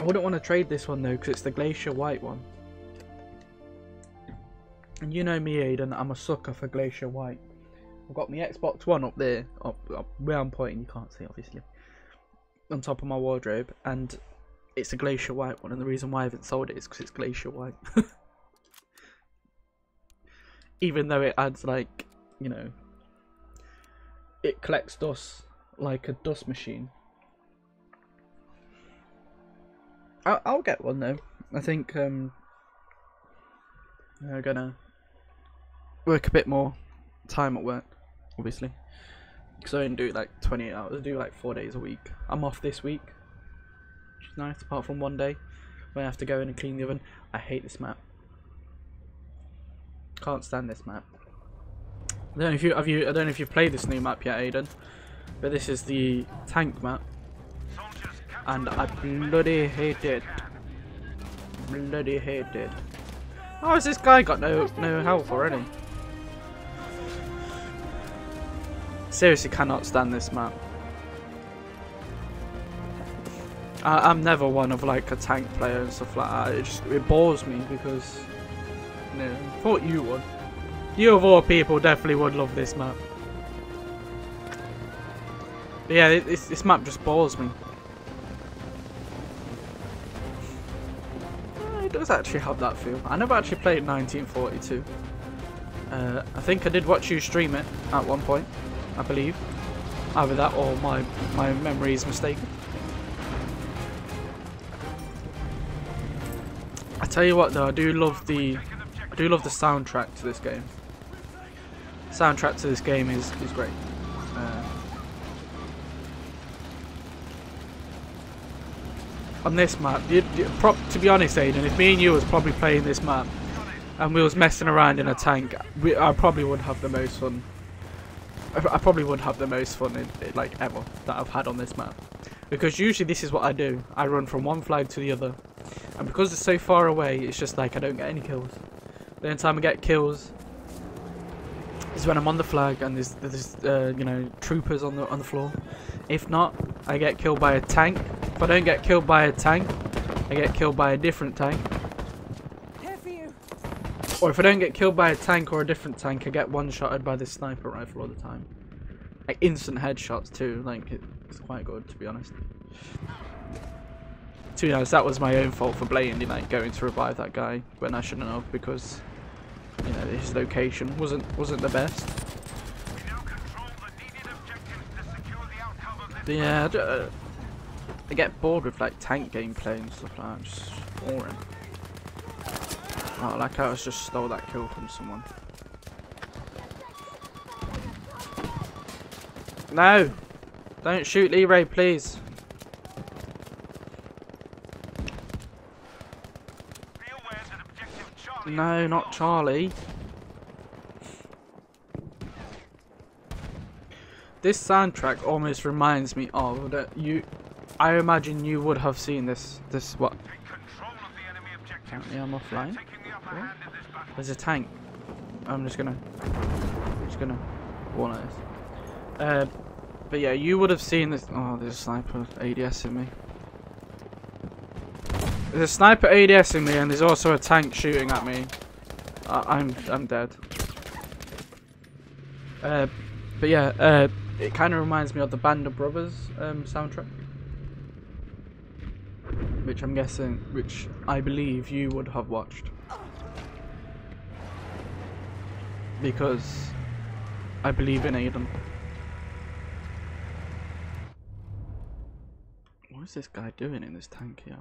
I wouldn't want to trade this one though, because it's the Glacier White one. And you know me, Aiden, I'm a sucker for Glacier White. I've got my Xbox One up there, up where I'm pointing, you can't see obviously, on top of my wardrobe, and it's a Glacier White one, and the reason why I haven't sold it is because it's Glacier White. Even though it adds, like, you know, it collects dust like a dust machine. I'll get one though. I think I'm gonna work a bit more time at work, obviously, because I don't do like 28 hours. I do like 4 days a week. I'm off this week, which is nice, apart from one day when I have to go in and clean the oven. I hate this map. Can't stand this map. I don't know if you've played this new map yet, Aiden, but this is the tank map, and I bloody hate it. Bloody hate it. How has this guy got no health already? Seriously, cannot stand this map. I'm never one of like a tank player and stuff like that. It bores me because, you know, I thought you would. You of all people definitely would love this map. But yeah, this map just bores me. It does actually have that feel. I never actually played 1942. I think I did watch you stream it at one point, I believe. Either that or my memory is mistaken. I tell you what though, I do love the soundtrack to this game. Soundtrack to this game is great. On this map, to be honest, Aiden, if me and you was probably playing this map and we was messing around in a tank, I probably would have the most fun. I probably would have the most fun like ever that I've had on this map, because usually this is what I do. I run from one flag to the other, and because it's so far away, it's just like I don't get any kills. The only time I get kills is when I'm on the flag and there's you know, troopers on the floor. If not, I get killed by a tank. If I don't get killed by a tank, I get killed by a different tank. Or if I don't get killed by a tank or a different tank, I get one-shotted by this sniper rifle all the time. Like instant headshots too. Like it's quite good, to be honest. To be honest, that was my own fault for blatantly like going to revive that guy when I shouldn't have, because you know his location wasn't the best. But yeah, I get bored with like tank gameplay and stuff like that. Just boring. Oh, like I just stole that kill from someone. No! Don't shoot Leray, please. No, not Charlie. This soundtrack almost reminds me of that I imagine you would have seen this what? Apparently I'm offline. What? There's a tank. I'm just gonna warn this. But yeah, you would have seen this. Oh, there's a sniper ADS in me. There's a sniper ADS in me, and there's also a tank shooting at me. I'm dead. But yeah, it kind of reminds me of the Band of Brothers soundtrack, which I believe you would have watched, because I believe in Aiden. What is this guy doing in this tank here?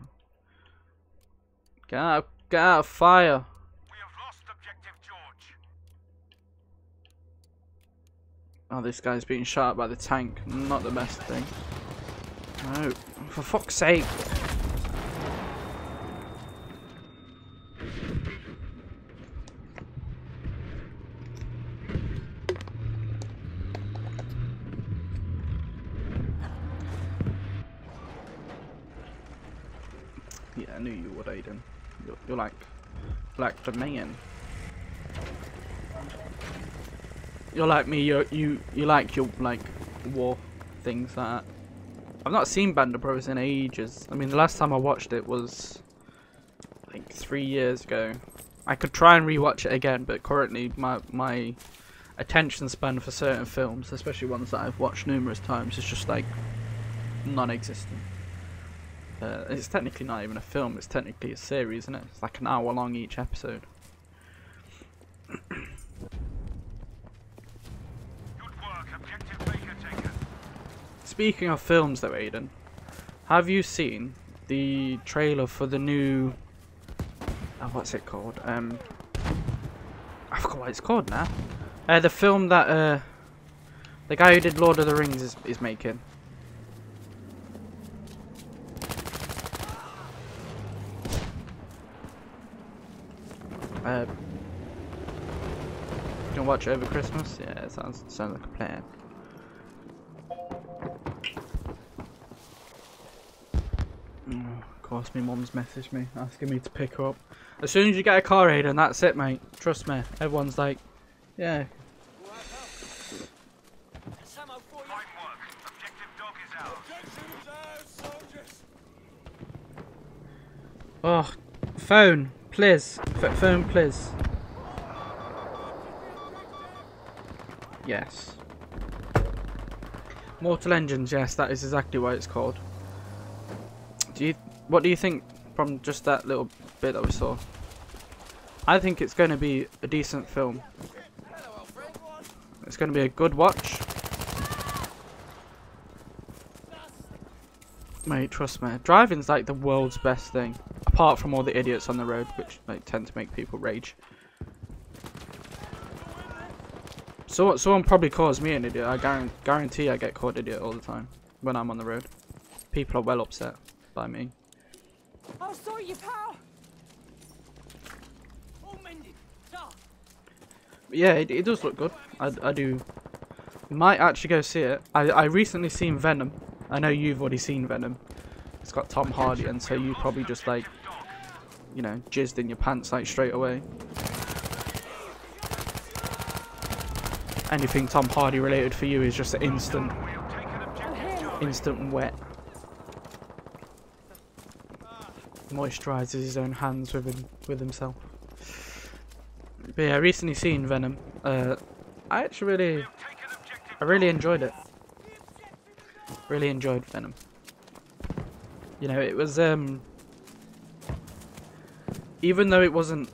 Get out of fire! We have lost objective George. Oh, this guy's being shot at by the tank. Not the best thing. No, for fuck's sake! Yeah, I knew you would, Aiden. You're like the man. You're like me. You like your war things like that. I've not seen Band of Brothers in ages. I mean, the last time I watched it was like 3 years ago. I could try and rewatch it again, but currently my attention span for certain films, especially ones that I've watched numerous times, is just like non-existent. It's technically not even a film, it's technically a series, isn't it? It's like an hour long each episode. Good work, objective Baker taken. Speaking of films though, Aiden, have you seen the trailer for the new... what's it called? I forgot what it's called now. The film that the guy who did Lord of the Rings is making. You can watch it over Christmas? Yeah, it sounds like a plan. Of course, my mum's messaged me asking me to pick her up. As soon as you get a car, Aiden, that's it, mate. Trust me. Everyone's like, yeah. Fine work. Objective dog is out. Oh, phone, please. Phone, please. Yes. Mortal Engines, yes, that is exactly what it's called. What do you think from just that little bit that we saw? I think it's going to be a decent film. It's going to be a good watch. Mate, trust me. Driving's like the world's best thing. Apart from all the idiots on the road, which like tend to make people rage. So someone probably calls me an idiot. I guarantee I get called idiot all the time when I'm on the road. People are well upset by me. I'll sort you, pal. All mended. Yeah, it does look good. I do. Might actually go see it. I recently seen Venom. I know you've already seen Venom. It's got Tom Hardy, and so you probably just like, you know, jizzed in your pants like straight away. Anything Tom Hardy related for you is just instant wet. Moisturizes his own hands with himself. But yeah, I recently seen Venom. I really enjoyed it. Really enjoyed Venom. You know, it was even though it wasn't.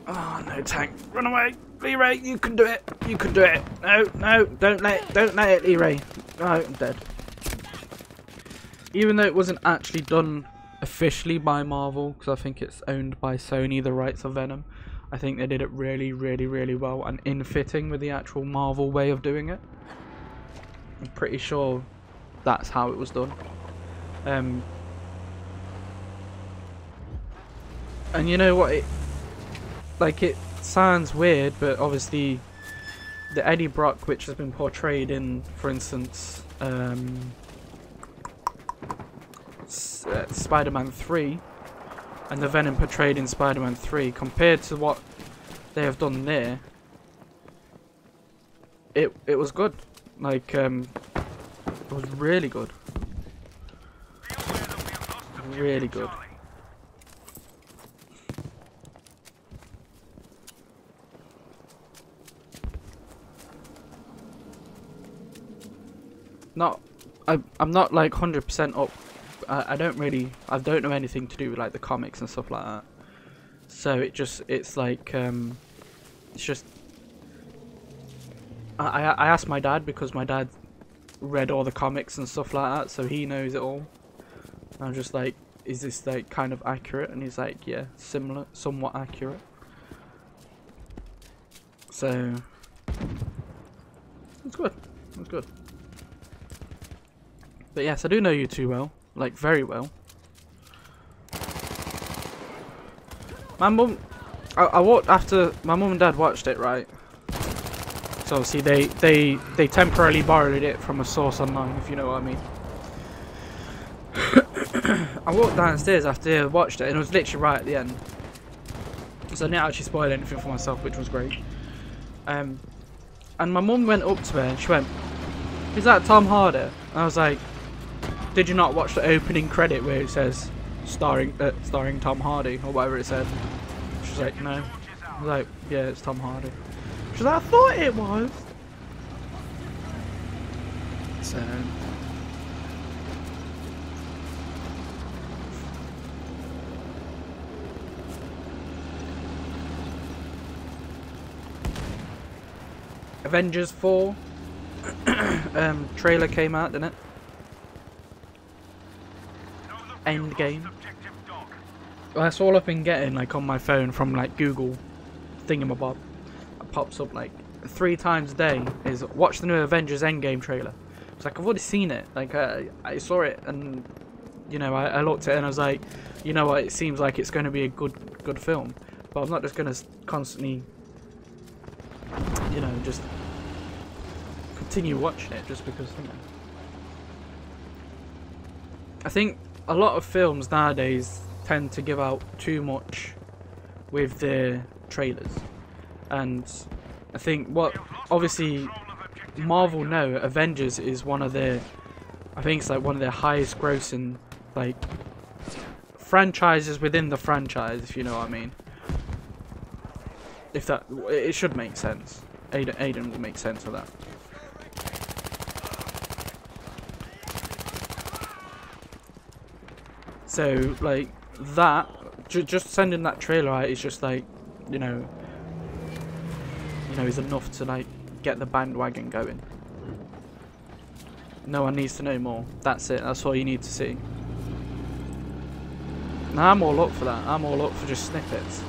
Oh no, tank! Run away, Leray! You can do it! You can do it! No, don't let it, Leray! Oh, I'm dead. Even though it wasn't actually done officially by Marvel, because I think it's owned by Sony, the rights of Venom, I think they did it really, really, really well and in fitting with the actual Marvel way of doing it. I'm pretty sure that's how it was done. And you know what? It sounds weird, but obviously the Eddie Brock, which has been portrayed in, for instance, Spider-Man 3, and the Venom portrayed in Spider-Man 3, compared to what they have done there, it was good. Like, it was really good. Really good. I'm not like 100% up. I don't know anything to do with like the comics and stuff like that. So it's like it's just. I asked my dad because my dad read all the comics and stuff like that, so he knows it all. And I'm just like, is this like kind of accurate? And he's like, yeah, similar, somewhat accurate. So it's good. It's good. But yes, I do know you two well, like very well. My mum, I walked after my mum and dad watched it, right? So obviously they temporarily borrowed it from a source online, if you know what I mean. I walked downstairs after I watched it, and it was literally right at the end. So I didn't actually spoil anything for myself, which was great. And my mum went up to her and she went, Is that Tom Hardy? And I was like, did you not watch the opening credit where it says starring Tom Hardy or whatever it said? She's like, no. I was like, yeah, it's Tom Hardy. She's like, I thought it was. So. Avengers 4 trailer came out, didn't it? Endgame. Well, that's all I've been getting like on my phone from like Google thingamabob. It pops up like 3 times a day is watch the new Avengers Endgame trailer. It's like I've already seen it. Like I saw it and you know I looked at it and I was like, you know what? It seems like it's going to be a good film, but I'm not just going to constantly, you know, just continue watching it just because, you know. I think a lot of films nowadays tend to give out too much with their trailers, and I think what obviously Marvel know Avengers is one of their, I think it's like one of their highest grossing like franchises within the franchise, if you know what I mean. If that, it should make sense. Aiden will make sense of that. So like that, just sending that trailer out is just like, you know, is enough to like get the bandwagon going. No one needs to know more. That's it. That's all you need to see. Now I'm all up for that. I'm all up for just snippets.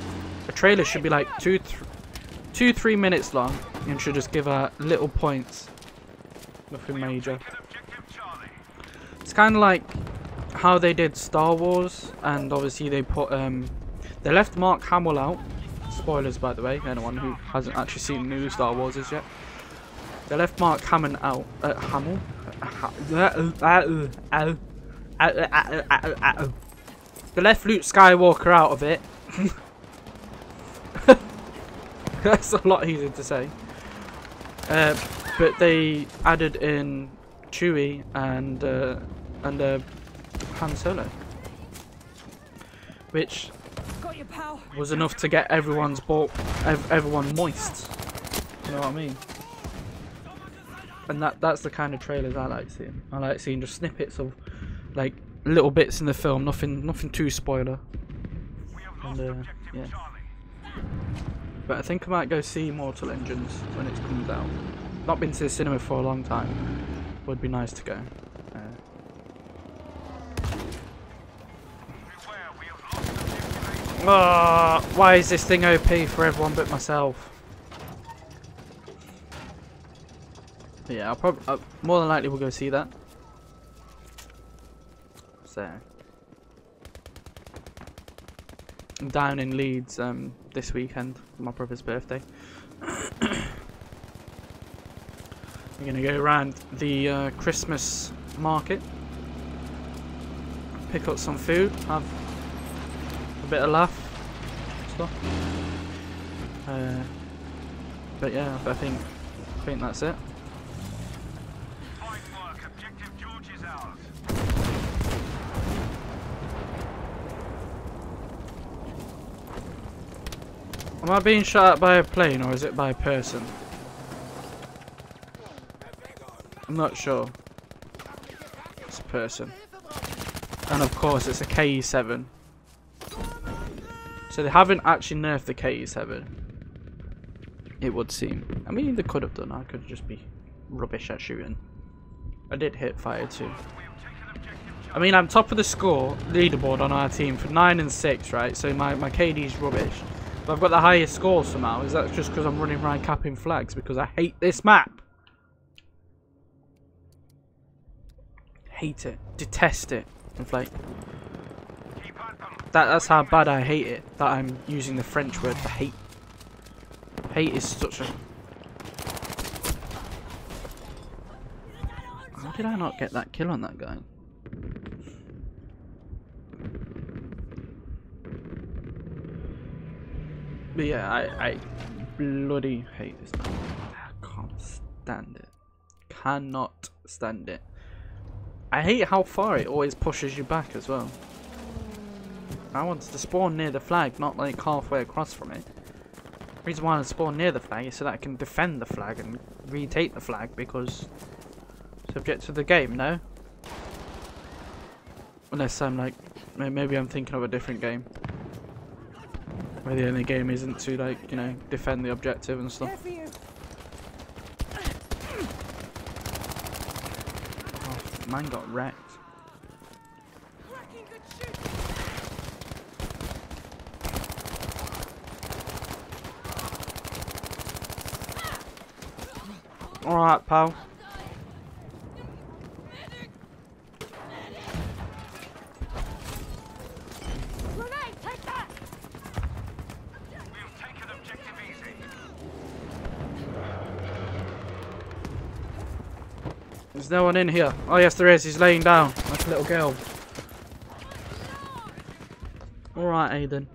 A trailer should be like 2-3 minutes long and should just give out little points. Nothing major. It's kind of like how they did Star Wars, and obviously they put they left Mark Hamill out. Spoilers, by the way, anyone who hasn't actually seen the new Star Wars yet. They left Mark Hamill out. Hamill. They left Luke Skywalker out of it. That's a lot easier to say. But they added in Chewie and Han Solo, which Got you, pal. was enough to get everyone moist. You know what I mean? And that's the kind of trailers I like seeing. I like seeing just snippets of like little bits in the film, nothing too spoiler. And yeah. But I think I might go see Mortal Engines when it comes out. Not been to the cinema for a long time. Would be nice to go. Why is this thing OP for everyone but myself? But yeah, I'll probably more than likely we'll go see that. So I'm down in Leeds this weekend for my brother's birthday. We're gonna go around the Christmas market, pick up some food, have a bit of laugh stuff. But yeah, I think that's it. Am I being shot at by a plane or is it by a person? I'm not sure. It's a person. And of course it's a KE7. So they haven't actually nerfed the KE7. It would seem. I mean, they could have done. I could just be rubbish at shooting. I did hit fire too. I mean, I'm top of the score leaderboard on our team for 9 and 6, right? So my KD's rubbish. But I've got the highest score somehow. Is that just because I'm running around capping flags? Because I hate this map. Hate it. Detest it. It's like that's how bad I hate it. That I'm using the French word for hate. Hate is such a... How did I not get that kill on that guy? But yeah, I bloody hate this map. I can't stand it. cannot stand it. I hate how far it always pushes you back as well. I wanted to spawn near the flag, not like halfway across from it. The reason why I spawn near the flag is so that I can defend the flag and retake the flag, because subject to the game, no? Unless I'm like, maybe I'm thinking of a different game. Where the only game isn't to, like, you know, defend the objective and stuff. Oh, man got wrecked. Alright, pal. There's no one in here. Oh yes there is, he's laying down like a little girl. Alright, Aiden.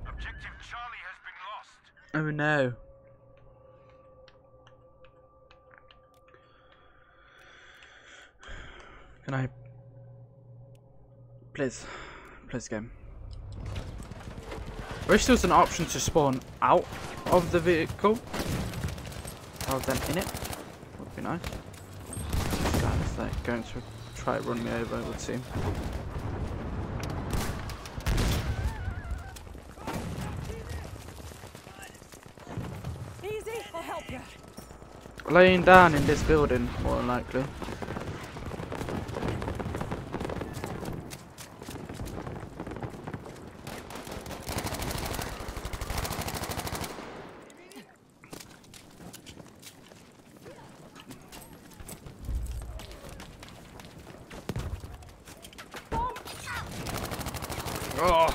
Objective Charlie has been lost. Oh no. Can I... Please game. I wish there was an option to spawn out of the vehicle rather than in it. Would be nice. This guy's like going to try to run me over, it would seem. Easy, I'll help you. Laying down in this building, more than likely. Oh.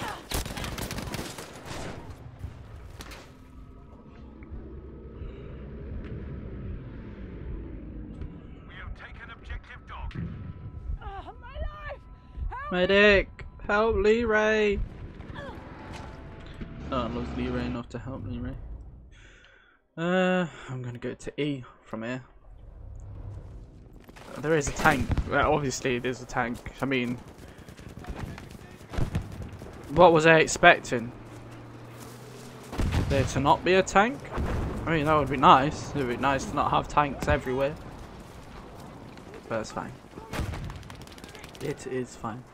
We have taken objective dog. My life! Help! Medic! Help Leray! Oh, I love Leray enough to help Leray. I'm gonna go to E from here. There is a tank. Well, obviously there's a tank. I mean, what was I expecting? There to not be a tank? I mean, that would be nice. It would be nice to not have tanks everywhere. But it's fine. It is fine.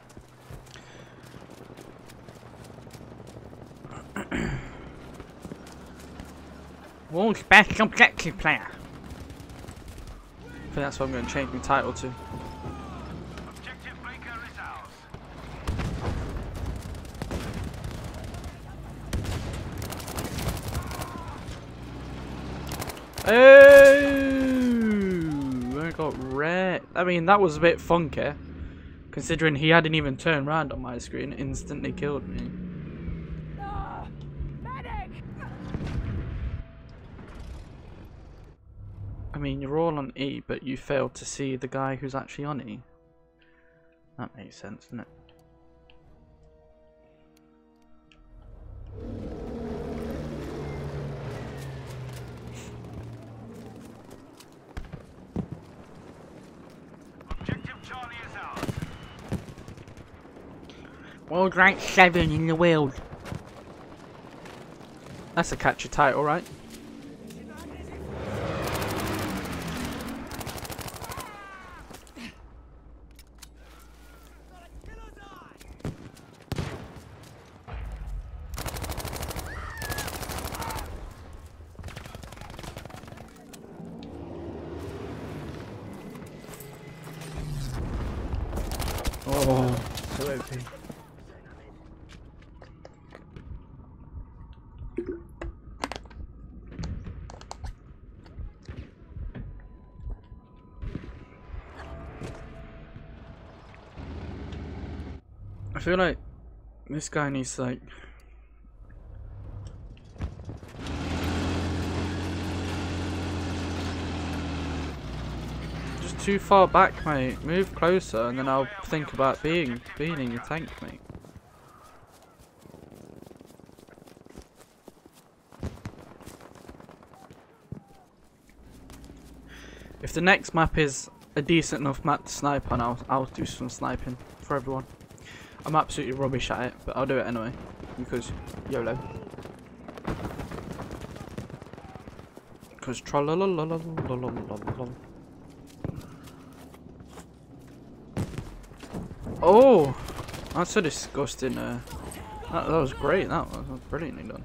World's best objective player. I think that's what I'm going to change my title to. Objective Baker is ours. Oh, I got wrecked. I mean, that was a bit funky, considering he hadn't even turned around on my screen. Instantly killed me. Medic! I mean, you're all on E, but you failed to see the guy who's actually on E. That makes sense, doesn't it? Objective Charlie is ours. World rank 7 in the world. That's a catchy title, right? Oh, so OP. I feel like this guy needs to, like, just too far back, mate. Move closer, and then I'll think about being in your tank, mate. If the next map is a decent enough map to snipe on, I'll do some sniping for everyone. I'm absolutely rubbish at it, but I'll do it anyway because YOLO. Because trollolololololololol. Oh, that's so disgusting. That was great. That was brilliantly done.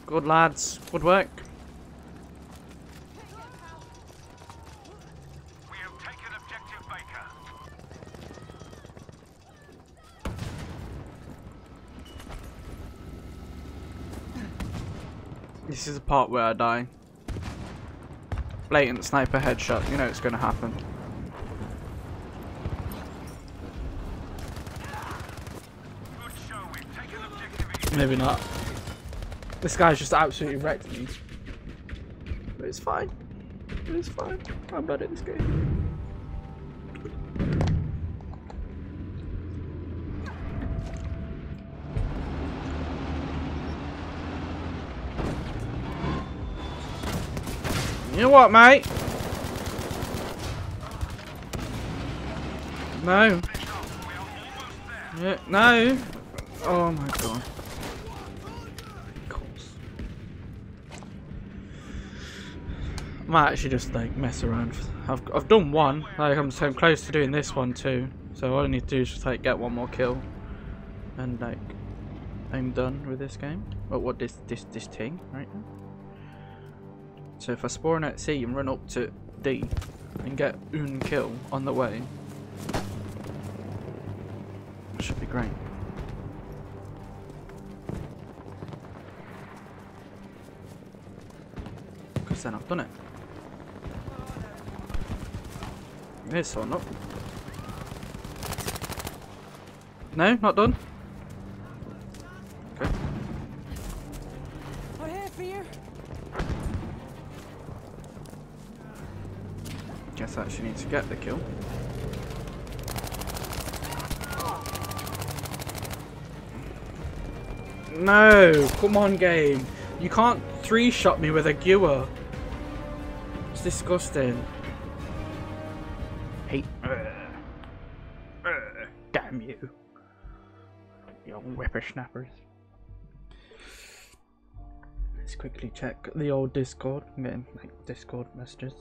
Good lads, good work. We have taken objective Baker. This is the part where I die. Blatant sniper headshot. You know it's going to happen. Good show. We've taken objective E. Maybe not. This guy's just absolutely wrecked me. But it's fine. It's fine. I'm bad at this game. You know what, mate? No. Yeah, no. Oh my god. I might actually just like mess around. I've done one. Like I'm so close to doing this one too. So all I need to do is just like get one more kill, and like I'm done with this game. But what this thing right now? So if I spawn at C and run up to D and get one kill on the way, that should be great. Because then I've done it. Here's one up. No, not done. Okay. We're here for you. Guess I actually need to get the kill. No, come on game. You can't three-shot me with a Gewer. It's disgusting. Hate. Damn you. You whippersnappers. Let's quickly check the old Discord. I'm getting like Discord messages.